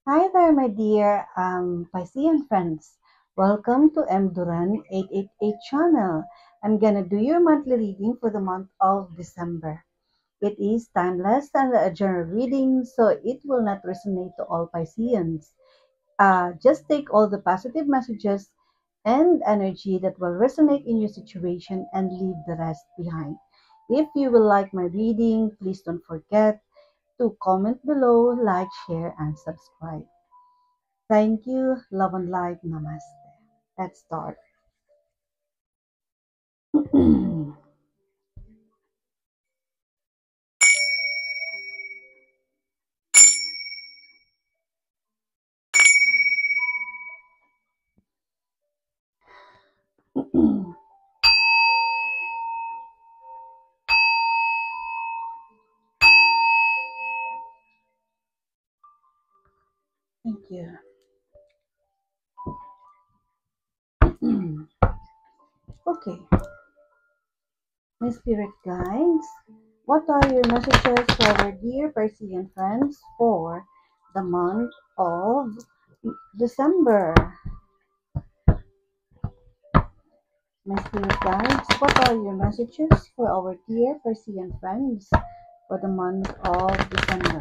Hi there, my dear Piscean friends. Welcome to M. Duran 888 channel. I'm gonna do your monthly reading for the month of December. It is timeless and a general reading, so it will not resonate to all Pisceans. Just take all the positive messages and energy that will resonate in your situation and leave the rest behind. If you will like my reading, please don't forget to comment below, like, share, and subscribe. Thank you. Love and light. Namaste. Let's start. Thank you. Okay, my spirit guides. What are your messages for our dear Piscean friends for the month of December? My spirit guides. What are your messages for our dear Piscean friends for the month of December?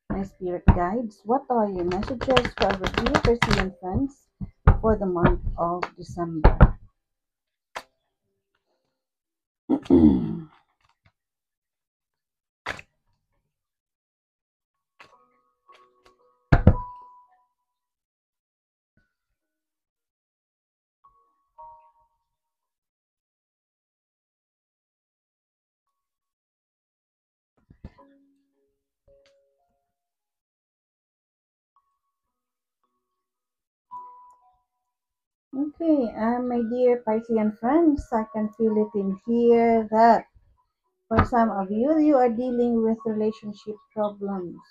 My spirit guides. What are your messages for our dear Piscean friends for the month of December? Okay, my dear Piscean friends, I can feel it in here that for some of you, you are dealing with relationship problems.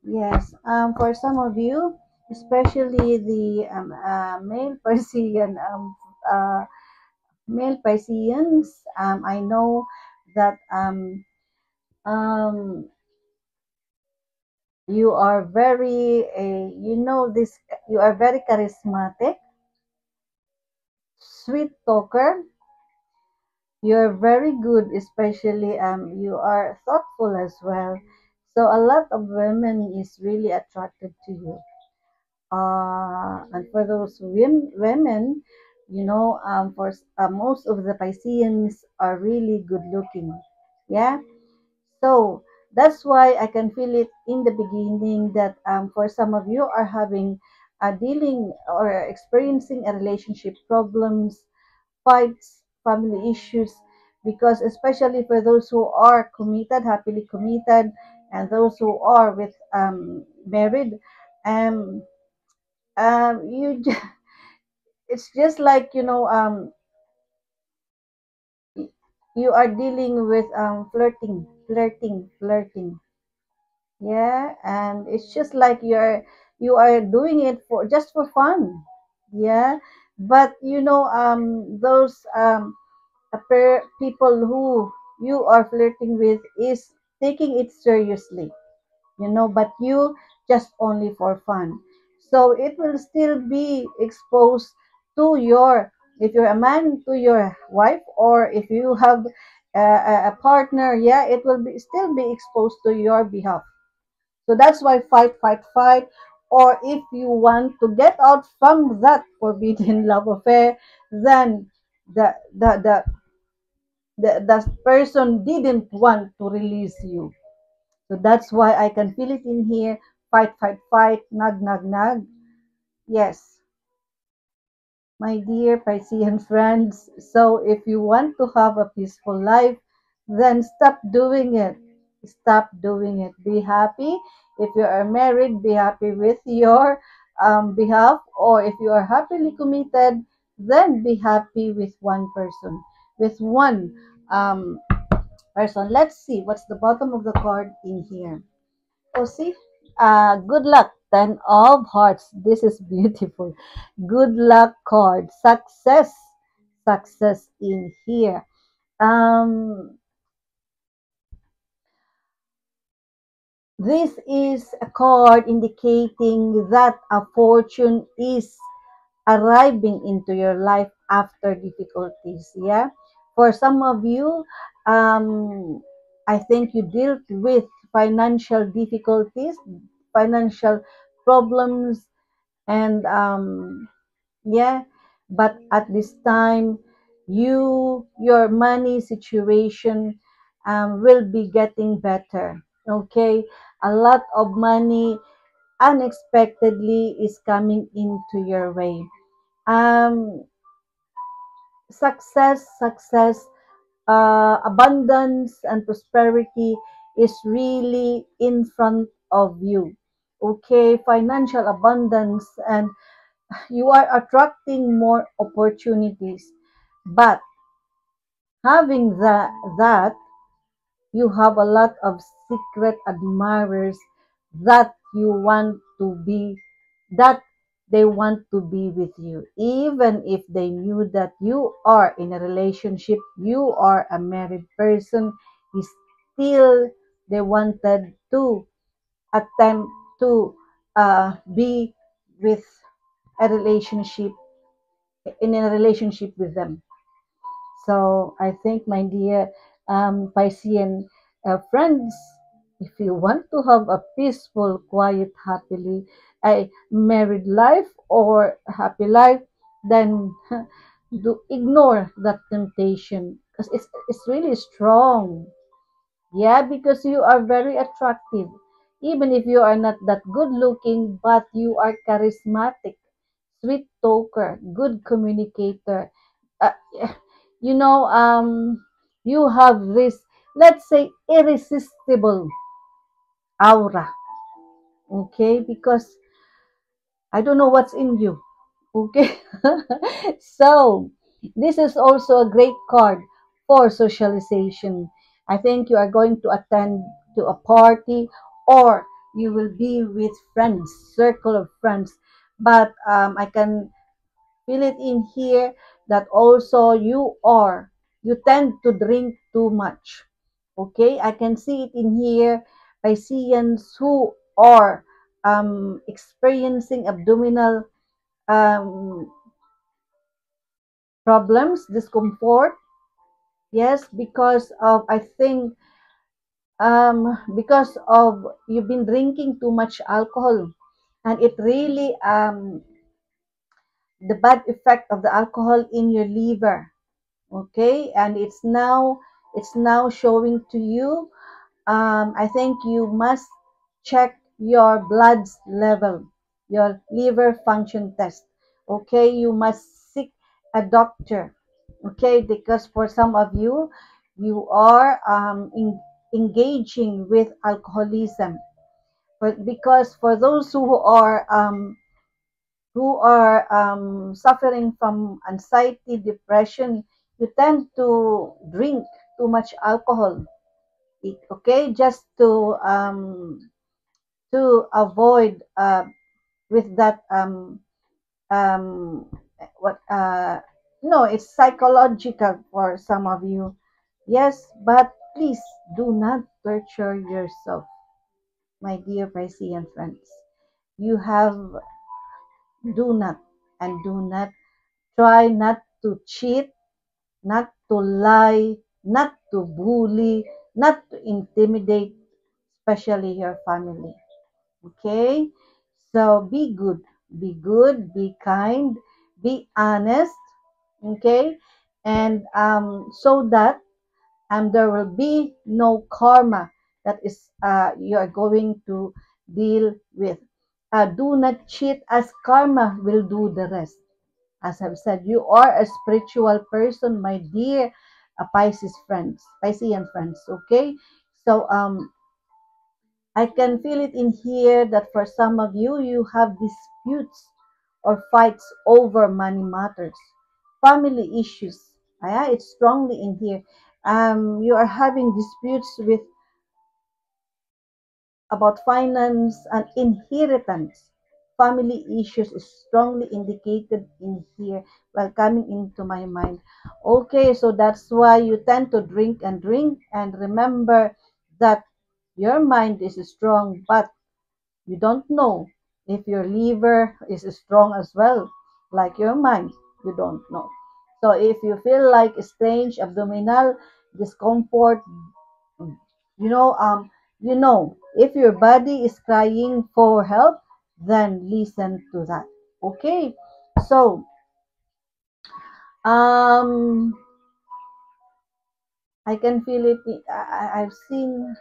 Yes, for some of you, especially the uh, male Pisceans, I know that um, you are very, you are very charismatic, sweet talker. You're very good, especially you are thoughtful as well. So a lot of women is really attracted to you. And for those women, most of the Pisceans are really good looking. Yeah. So that's why I can feel it in the beginning that for some of you are having dealing or experiencing a relationship problems, fights, family issues, because especially for those who are committed, happily committed, and those who are with married, um, it's just like you are dealing with flirting. Yeah, and it's just like you are doing it for just for fun. Yeah, but those people who you are flirting with is taking it seriously, but you just only for fun. So it will still be exposed to your, if you're a man, to your wife, or if you have a partner, yeah, it will be still be exposed to your behalf. So that's why fight. Or if you want to get out from that forbidden love affair, then the the the the person didn't want to release you. So that's why I can feel it in here. Fight, nag. Yes, my dear Piscean friends. So if you want to have a peaceful life, then stop doing it. Stop doing it. Be happy. If you are married, be happy with your behalf. Or if you are happily committed, then be happy with one person. With one person. Let's see what's the bottom of the card in here. Oh, see? Good luck. 10 of hearts. This is beautiful. Good luck card. Success. success in here. Um, this is a card indicating that a fortune is arriving into your life after difficulties. Yeah. For some of you, I think you dealt with financial difficulties, financial problems, and yeah, but at this time, your money situation will be getting better. Okay, a lot of money unexpectedly is coming into your way. Um, success, abundance, and prosperity is really in front of you. Okay, financial abundance, and you are attracting more opportunities. But having that you have a lot of secret admirers that you want to be, that they want to be with you, even if they knew that you are in a relationship, you are a married person, is still they wanted to attempt to be with a relationship, in a relationship with them. So I think, my dear Piscean friends, if you want to have a peaceful, quiet, happily a married life or happy life, then do ignore that temptation because it's really strong. Yeah, because you are very attractive. Even if you are not that good looking, but you are charismatic, sweet talker, good communicator. Uh, you know, you have this, let's say, irresistible aura. Okay, because I don't know what's in you. Okay, so this is also a great card for socialization. I think you are going to attend to a party, or you will be with friends, circle of friends. But I can feel it in here that also you tend to drink too much. Okay, I can see it in here. Pisceans who are experiencing abdominal um, problems, discomfort. Yes, because of, I think, because of you've been drinking too much alcohol, and it really the bad effect of the alcohol in your liver. Okay, and it's now showing to you. I think you must check your blood level, your liver function test. Okay, you must seek a doctor. Okay, because for some of you, you are engaging with alcoholism. But because for those who are suffering from anxiety, depression, you tend to drink too much alcohol. Okay, just to avoid with that um what no, it's psychological for some of you. Yes, but please do not torture yourself, my dear Piscean friends. You have do not and do not try not to cheat, not to lie, not to bully, not to intimidate, especially your family. Okay? So be good, be kind, be honest. Okay? And so that there will be no karma that is you are going to deal with. Do not cheat, as karma will do the rest. As I've said, you are a spiritual person, my dear Pisces friends, Piscean friends. Okay, so I can feel it in here that for some of you, you have disputes or fights over money matters, family issues. Yeah, it's strongly in here. You are having disputes with about finance and inheritance, family issues is strongly indicated in here while coming into my mind. Okay, so that's why you tend to drink, and remember that your mind is strong, but you don't know if your liver is strong as well, like your mind. You don't know. So if you feel like strange abdominal discomfort, you know, if your body is crying for help, then listen to that. Okay. So, um, I can feel it. I've seen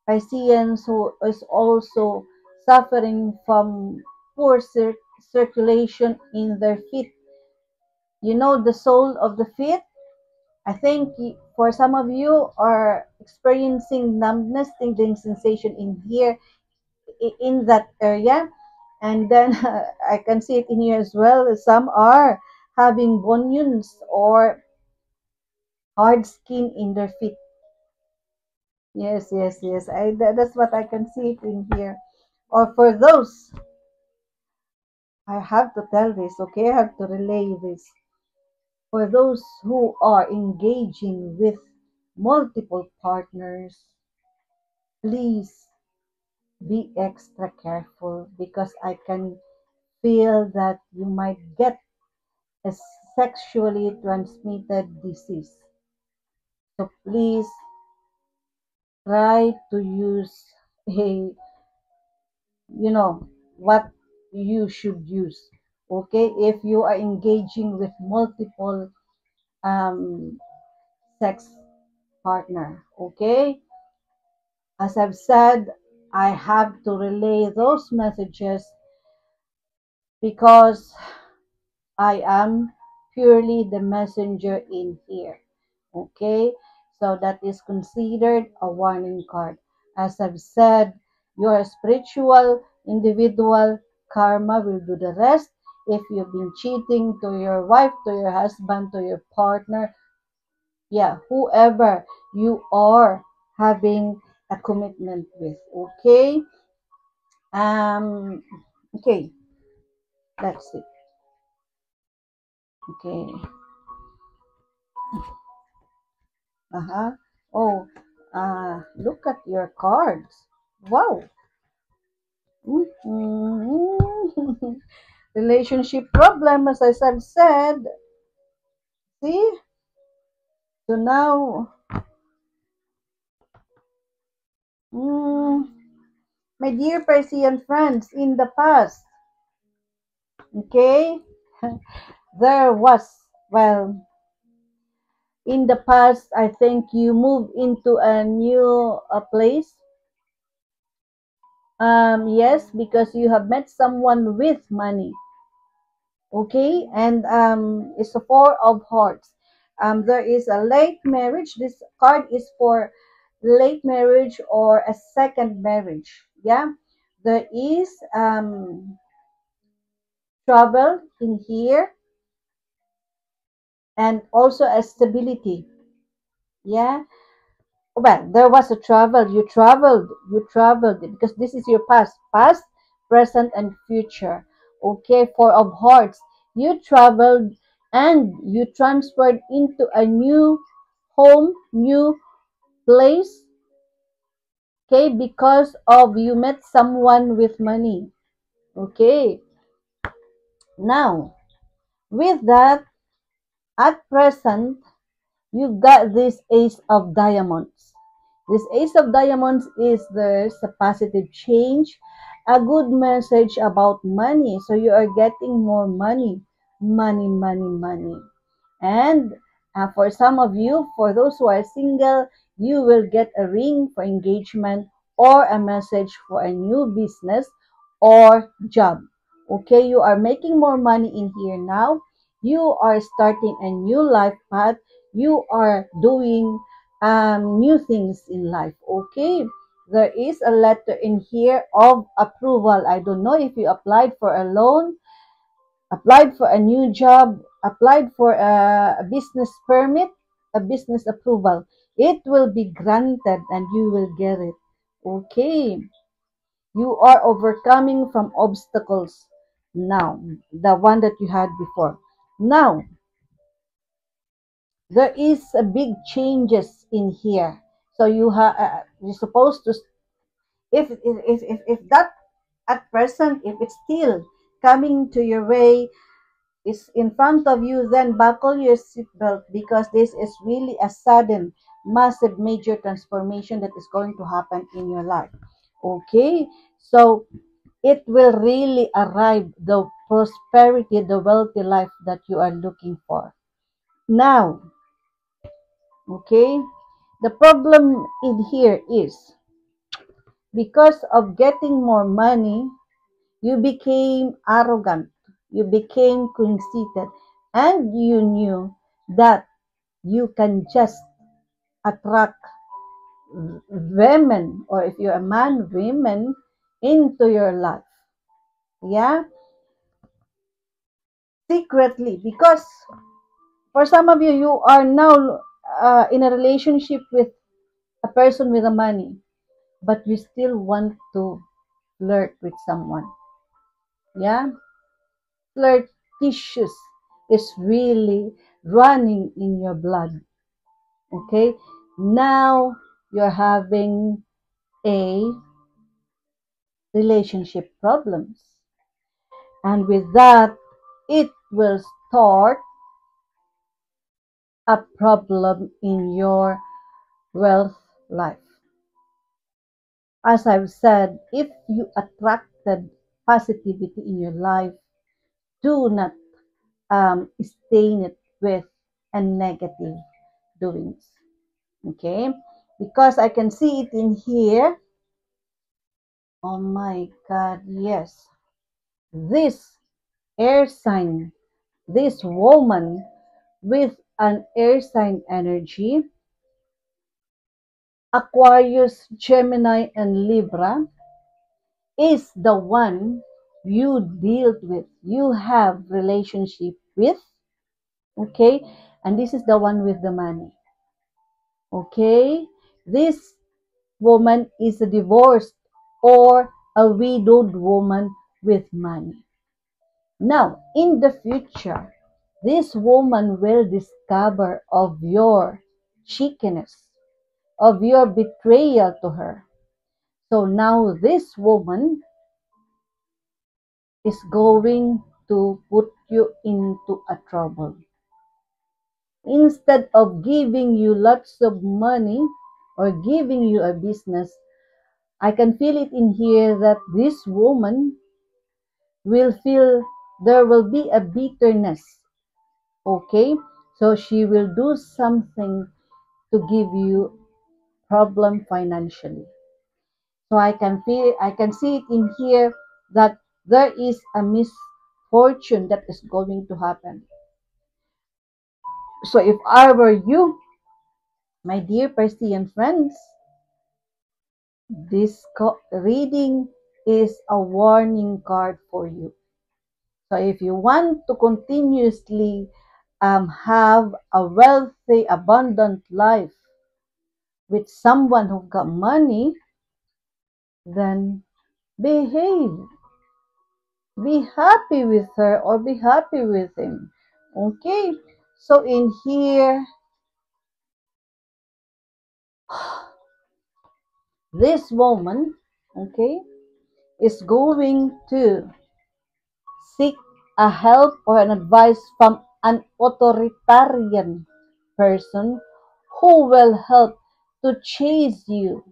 Pisceans who is also suffering from poor circulation in their feet. You know, the sole of the feet. I think for some of you are experiencing numbness, tingling sensation in here, in that area. And then I can see it in here as well. Some are having bunions or hard skin in their feet. Yes, yes, yes. That's what I can see it in here. Or for those, I have to tell this, okay? I have to relay this. For those who are engaging with multiple partners, please be extra careful because I can feel that you might get a sexually transmitted disease. So please try to use a, what you should use. Okay, if you are engaging with multiple um, sex partner. Okay, as I've said, I have to relay those messages because I am purely the messenger in here. Okay, so that is considered a warning card. As I've said, you're a spiritual individual, karma will do the rest. If you've been cheating to your wife, to your husband, to your partner, yeah, whoever you are having a commitment with. Okay, um okay, that's it. Okay. Uh-huh. Oh, look at your cards. Wow. Mhm. Relationship problem, as I have said. See? So now, mm, my dear Persian friends, in the past, okay, there was, well, in the past, I think you moved into a new place. Yes, because you have met someone with money. Okay, and it's a four of hearts. There is a late marriage. This card is for late marriage or a second marriage. Yeah, there is trouble in here and also a stability. Yeah, well, there was a travel. You traveled because this is your past, present, and future. Okay, four of hearts. You traveled and you transferred into a new home, new place. Okay, because of you met someone with money. Okay, now with that, at present, you got this ace of diamonds. This ace of diamonds is there's a positive change, a good message about money. So you are getting more money, money, money, money. And for some of you, for those who are single, you will get a ring for engagement or a message for a new business or job. Okay, you are making more money in here now. You are starting a new life path. You are doing new things in life. Okay, there is a letter in here of approval. I don't know if you applied for a loan, applied for a new job, applied for a business permit, a business approval. It will be granted and you will get it. Okay. You are overcoming from obstacles now, the one that you had before. Now, there is a big changes in here. So you're supposed to, if that at present, if it's still coming to your way, is in front of you, then buckle your seatbelt, because this is really a sudden, massive, major transformation that is going to happen in your life. Okay, so it will really arrive the prosperity, the wealthy life that you are looking for. Now, okay, the problem in here is because of getting more money, you became arrogant, you became conceited, and you knew that you can just attract women, or if you're a man, women into your life. Yeah, secretly, because for some of you, you are now in a relationship with a person with a money, but you still want to flirt with someone. Yeah, flirtatious is really running in your blood. Okay, now you're having a relationship problems, and with that, it will start a problem in your wealth life. As I've said, if you attracted positivity in your life, do not stain it with a negative doings. Okay, because I can see it in here. Oh my God, yes. This air sign, this woman with an air sign energy, Aquarius, Gemini, and Libra, is the one you deal with, you have relationship with, okay? And this is the one with the money, okay? This woman is a divorced or a widowed woman with money. Now, in the future, this woman will discover of your cheekiness, of your betrayal to her. So now this woman is going to put you into a trouble. Instead of giving you lots of money or giving you a business, I can feel it in here that this woman will feel there will be a bitterness. Okay? So she will do something to give you problem financially. So I can see it in here that there is a misfortune that is going to happen. So if I were you, my dear Persian friends, this reading is a warning card for you. So if you want to continuously have a wealthy, abundant life with someone who got money, then behave. Be happy with her or be happy with him. Okay? So in here, this woman, okay, is going to seek a help or an advice from an authoritarian person who will help to chase you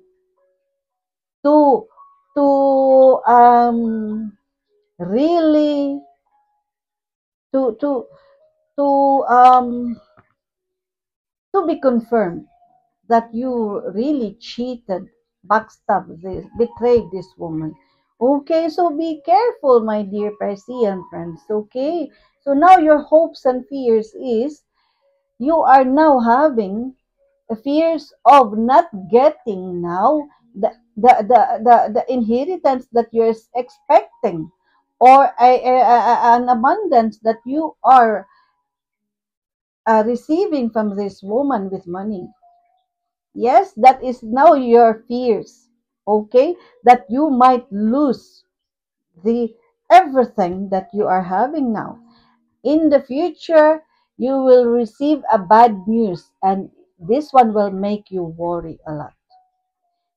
to really to to to to be confirmed that you really cheated, backstabbed this, betrayed this woman. Okay, so be careful, my dear Persian friends. Okay, so now your hopes and fears is you are now having the fears of not getting now the inheritance that you're expecting, or an abundance that you are receiving from this woman with money. Yes, that is now your fears. okay, that you might lose the everything that you are having now. In the future, you will receive a bad news, and this one will make you worry a lot.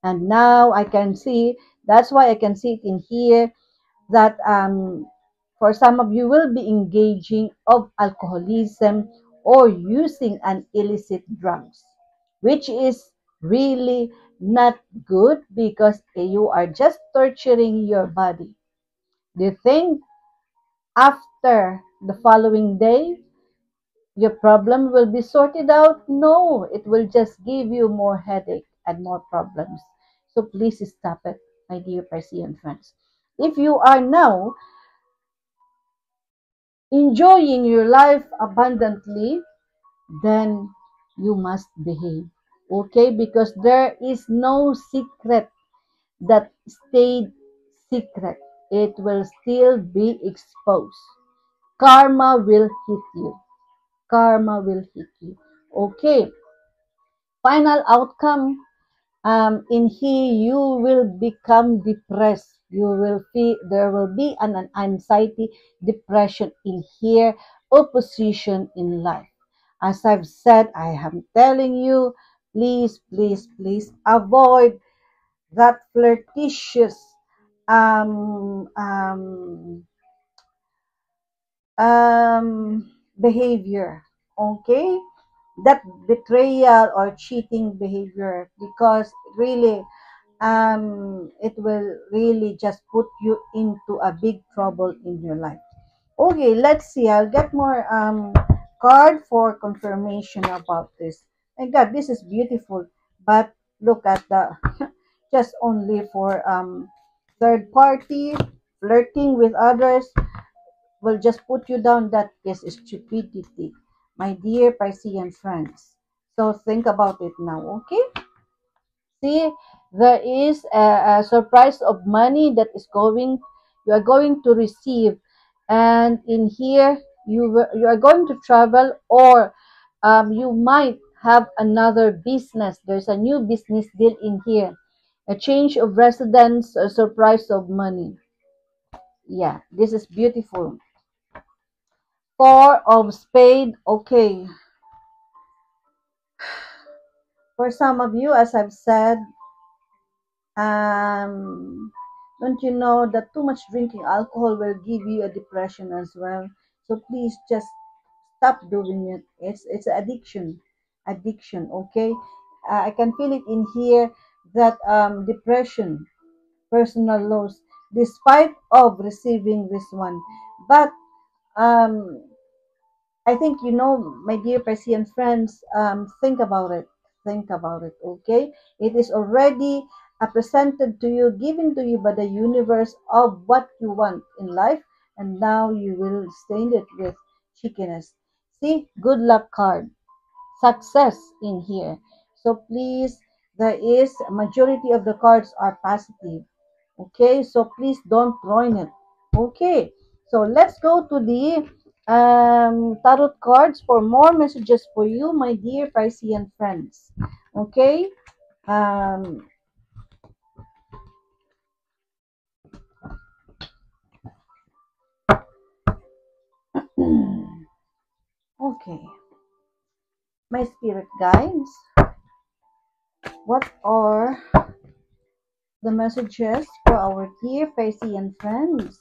And now I can see, that's why I can see it in here that for some of you will be engaging of alcoholism or using an illicit drugs, which is really not good because you are just torturing your body. Do you think after the following day your problem will be sorted out? No, it will just give you more headache and more problems. So please stop it, my dear Persian friends. If you are now enjoying your life abundantly, then you must behave. Okay? Because there is no secret that stayed secret. It will still be exposed. Karma will hit you. Karma will hit you. Okay. Final outcome, in here you will become depressed. You will feel there will be an anxiety, depression in here, opposition in life. As I've said, I am telling you, please, please, please avoid that flirtatious um, um, behavior. Okay, that betrayal or cheating behavior, because really it will really just put you into a big trouble in your life. Okay, let's see. I'll get more card for confirmation about this. My God, this is beautiful. But look at the just only for third party flirting with others will just put you down. That is stupidity, my dear Piscean friends. So think about it now, okay? See, there is a surprise of money that is going, you are going to receive, and in here you are going to travel, or you might have another business. There's a new business deal in here, a change of residence, a surprise of money. Yeah, this is beautiful. Four of spade. Okay, for some of you, as I've said, Um, don't you know that too much drinking alcohol will give you a depression as well? So please just stop doing it. It's addiction, addiction. Okay, I can feel it in here that depression, personal loss, despite of receiving this one, but um I think you know, my dear Persian friends, think about it. Think about it, okay? It is already presented to you, given to you by the universe of what you want in life, and now you will stain it with chickeness. See, good luck card, success in here. So please, there is a majority of the cards are positive. Okay, so please don't ruin it. Okay, so let's go to the tarot cards for more messages for you, my dear Piscean friends. Okay, um, okay, my spirit guides, what are the messages for our dear Piscean friends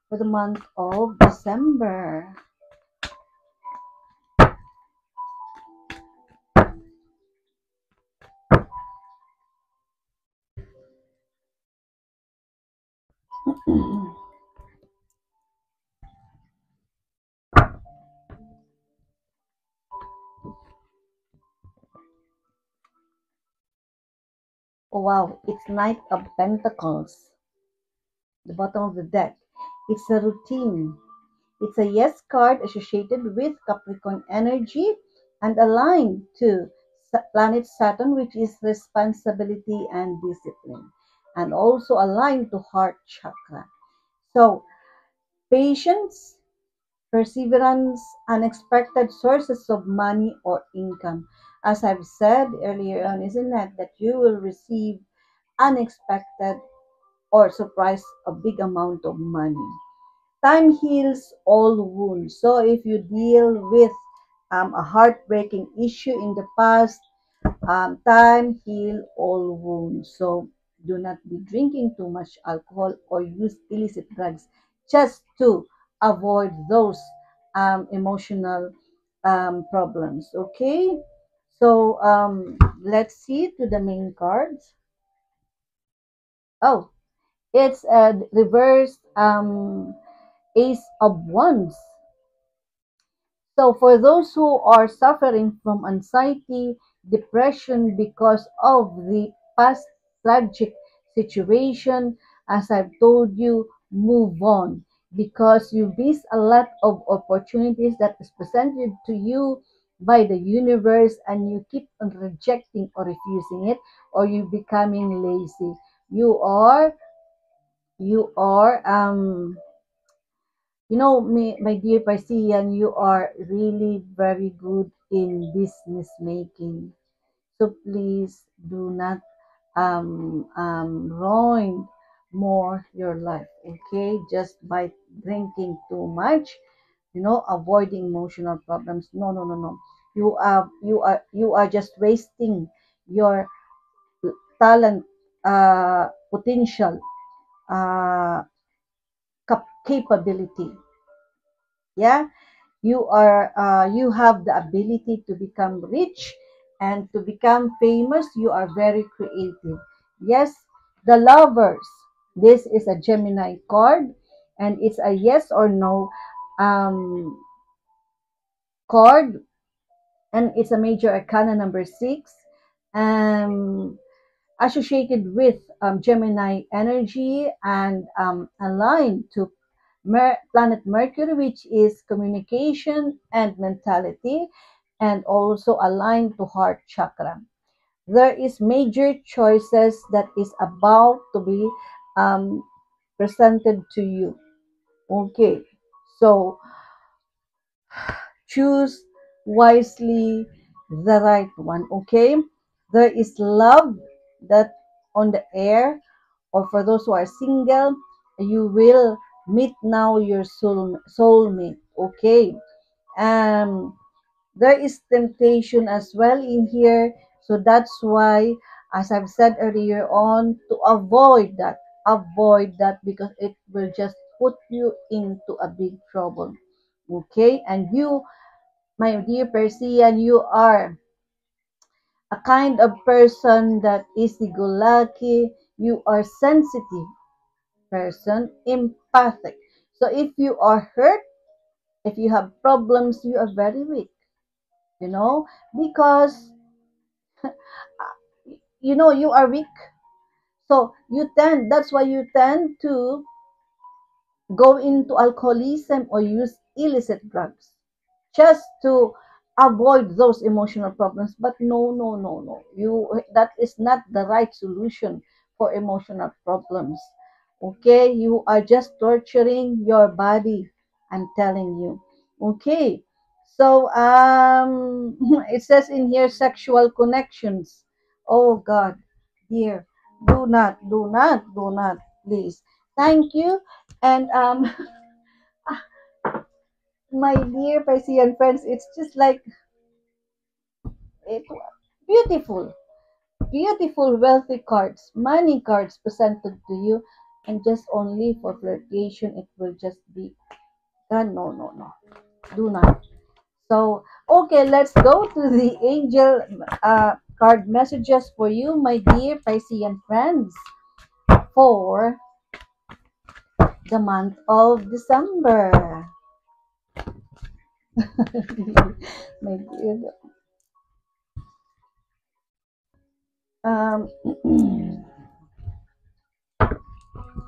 for the month of December? Oh wow, it's Knight of Pentacles, the bottom of the deck. It's a routine. It's a yes card associated with Capricorn energy and aligned to planet Saturn, which is responsibility and discipline, and also aligned to heart chakra. So, patience, perseverance, unexpected sources of money or income. As I've said earlier on, isn't it, that you will receive unexpected or surprise a big amount of money. Time heals all wounds. So if you deal with a heartbreaking issue in the past, time heal all wounds. So do not be drinking too much alcohol or use illicit drugs just to avoid those emotional problems. Okay. So let's see to the main cards. Oh, it's a reverse Ace of Wands. So, for those who are suffering from anxiety, depression because of the past tragic situation, as I've told you, move on because you miss a lot of opportunities that is presented to you by the universe and you keep on rejecting or refusing it or you becoming lazy. You are my dear Piscean, you are really very good in business making. So please do not ruin more your life, okay? Just by drinking too much, avoiding emotional problems. No, no, no, no. You are just wasting your talent, potential, uh, capability. Yeah, you have the ability to become rich and to become famous. You are very creative. Yes, the lovers, this is a Gemini card and it's a yes or no um card, and it's a major arcana number 6, um associated with Gemini energy and aligned to planet Mercury, which is communication and mentality, and also aligned to heart chakra. There is major choices that is about to be um, presented to you. Okay, so choose wisely the right one. Okay, there is love that on the air, or for those who are single, you will meet now your soulmate. Okay, um there is temptation as well in here, so that's why, as I've said earlier on, to avoid that because it will just put you into a big trouble. Okay, and you, my dear Persian, you are a kind of person that is eagle-lucky. You are sensitive person, empathic. So if you are hurt, if you have problems, you are very weak, because you are weak. So that's why you tend to go into alcoholism or use illicit drugs just to avoid those emotional problems. But no, no, no, no, that is not the right solution for emotional problems. Okay, you are just torturing your body, I'm telling you. Okay, so it says in here sexual connections. Oh God, dear, do not, please. Thank you. And my dear Piscean friends, it's just like it beautiful, beautiful, wealthy cards, money cards presented to you, and just only for flirtation, it will just be done. No, no, no, do not. So, okay, let's go to the angel card messages for you, my dear Piscean friends, for the month of December. My dear, um,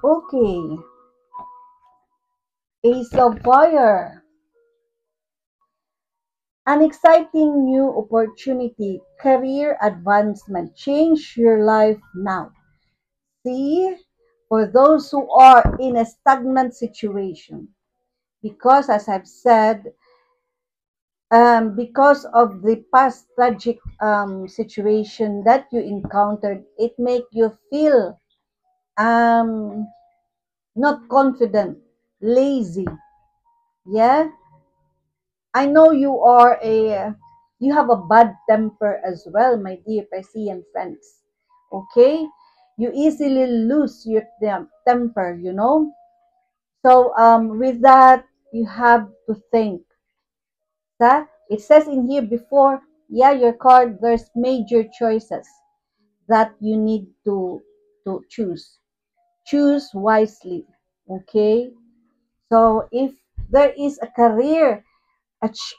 okay, Ace of Fire. An exciting new opportunity, career advancement. Change your life now. See, for those who are in a stagnant situation, because as I've said, because of the past tragic situation that you encountered, it make you feel um, not confident, lazy. Yeah, I know you have a bad temper as well, my dear Piscean friends. Okay, you easily lose your temper, you know. So with that, you have to think that it says in here before, yeah, your card. There's major choices that you need to choose. Choose wisely. Okay. So if there is a career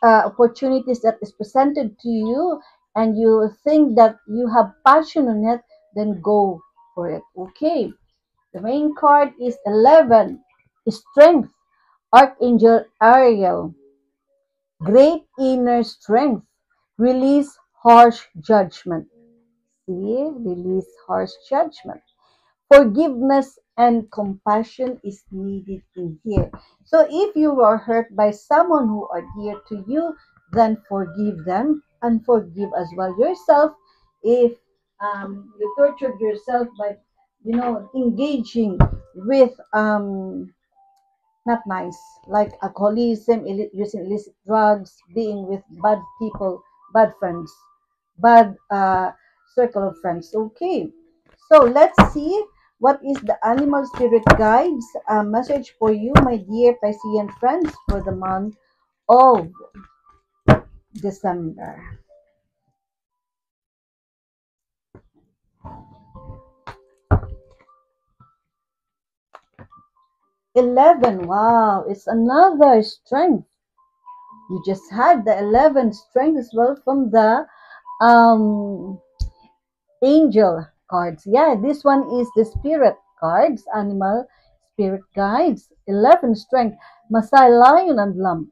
opportunities that is presented to you and you think that you have passion on it, then go for it. Okay. The main card is 11. Strength. Archangel Ariel. Great inner strength. Release harsh judgment. See? Release harsh judgment. Forgiveness and compassion is needed in here. So if you were hurt by someone who are dear to you, then forgive them and forgive as well yourself. If you tortured yourself by, engaging with not nice, like alcoholism, using illicit drugs, being with bad people, bad friends, bad circle of friends. Okay, so let's see what is the animal spirit guides message for you, my dear Piscean friends, for the month of December. 11, wow, it's another strength. You just had the 11 strength as well from the um angel cards. Yeah, this one is the spirit cards, animal spirit guides. 11 strength, Masai lion and lamb.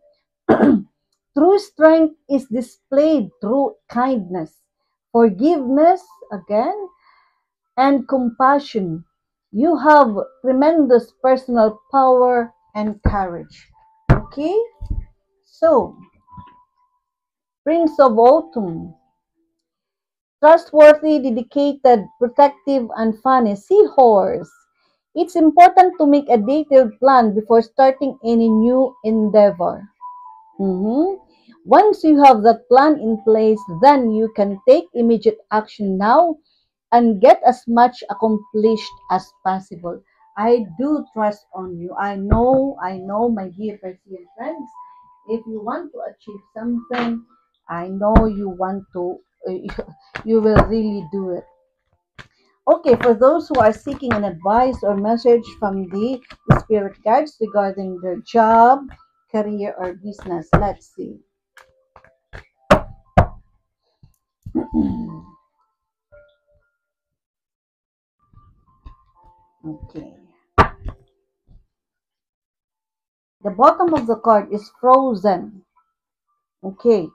True strength is displayed through kindness, forgiveness again, and compassion. You have tremendous personal power and courage. Okay, so Prince of Autumn. Trustworthy, dedicated, protective, and funny seahorse. It's important to make a detailed plan before starting any new endeavor. Mhm. Once you have that plan in place, then you can take immediate action now and get as much accomplished as possible. I do trust on you. I know, my dear Persian friends. If you want to achieve something, I know you want to, you will really do it. Okay, for those who are seeking an advice or message from the spirit guides regarding their job, career, or business, let's see. Okay. The bottom of the card is frozen. Okay.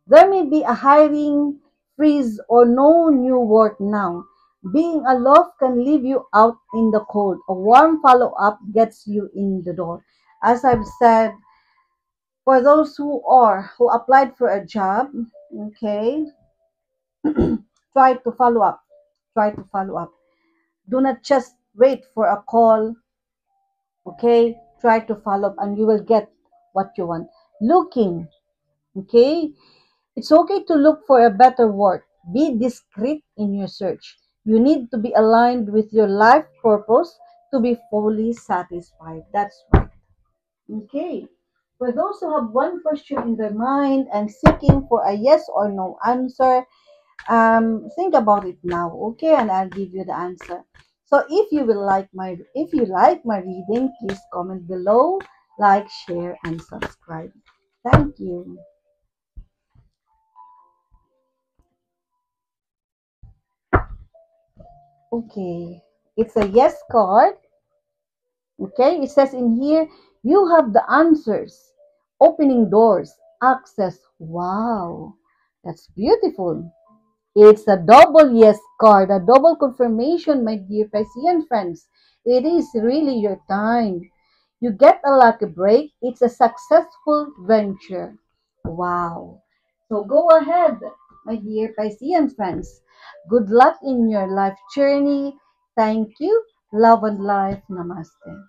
There may be a hiring freeze or no new work now. Being aloft can leave you out in the cold. A warm follow-up gets you in the door. As I've said, for those who applied for a job, okay, try to follow up. Try to follow up. Do not just wait for a call, okay? Try to follow up and you will get what you want. Looking, okay? It's okay to look for a better work. Be discreet in your search. You need to be aligned with your life purpose to be fully satisfied. That's right. Okay. For those who have one question in their mind and seeking for a yes or no answer, think about it now, okay? And I'll give you the answer. So if you like my reading, please comment below, like, share, and subscribe. Thank you. Okay, it's a yes card. Okay, it says in here, you have the answers, opening doors, access. Wow, that's beautiful. It's a double yes card, a double confirmation, my dear Piscean friends. It is really your time. You get a lucky break. It's a successful venture. Wow. So go ahead, my dear Piscean friends. Good luck in your life journey. Thank you. Love and life. Namaste.